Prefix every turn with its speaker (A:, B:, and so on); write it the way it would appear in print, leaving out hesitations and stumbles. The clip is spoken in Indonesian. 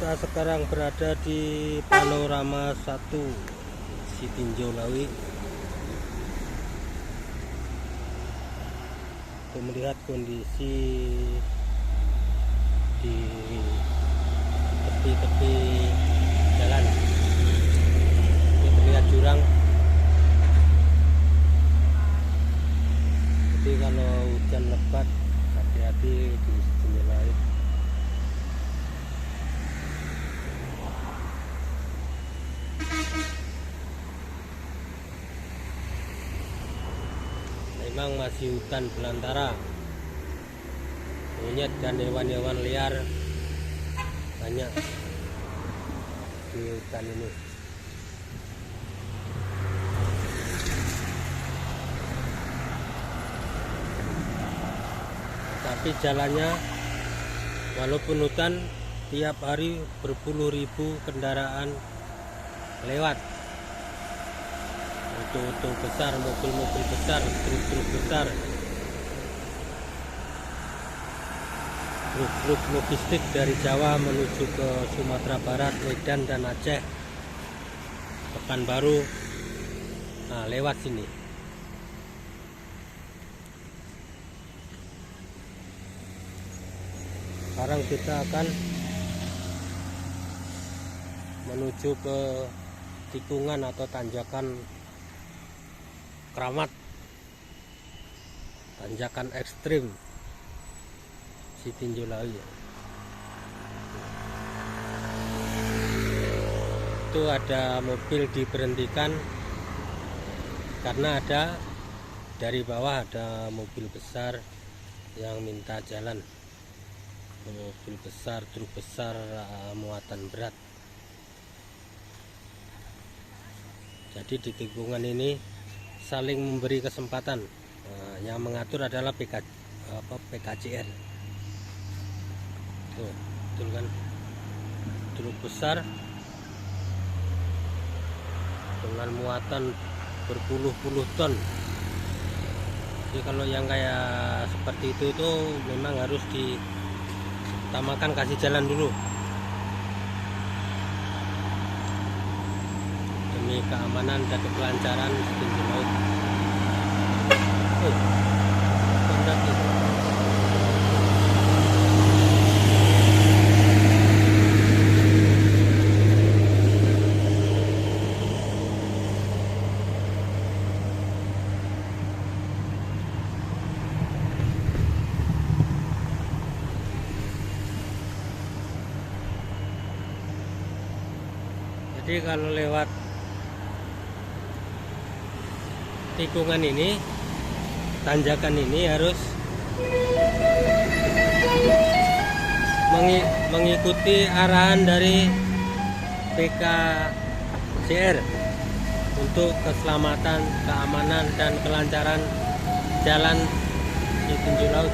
A: Kita sekarang berada di Panorama 1 Sitinjau Lawi untuk melihat kondisi di tepi-tepi jalan. Ini terlihat jurang, jadi kalau hujan lebat hati-hati di Sitinjau Lawi. Memang masih hutan belantara, monyet dan hewan-hewan liar banyak di hutan ini. Tapi jalannya walaupun hutan, tiap hari berpuluh ribu kendaraan lewat. Truk besar, mobil-mobil besar, truk besar, truk logistik dari Jawa menuju ke Sumatera Barat, Medan dan Aceh, Pekanbaru, nah lewat sini. Sekarang kita akan menuju ke tikungan atau tanjakan Keramat, tanjakan ekstrim Sitinjau Lawi. Itu ada mobil diberhentikan karena ada dari bawah ada mobil besar yang minta jalan. Mobil besar, truk besar, muatan berat. Jadi di tikungan ini saling memberi kesempatan. Nah, yang mengatur adalah PKCR. Tuh, betul kan? Truk besar dengan muatan berpuluh-puluh ton. Jadi kalau yang kayak seperti itu memang harus diutamakan kasih jalan dulu demi keamanan dan kelancaran Sitinjau Laut. Jadi kalau lewat tikungan ini, tanjakan ini harus mengikuti arahan dari PKCR untuk keselamatan, keamanan dan kelancaran jalan Sitinjau Laut.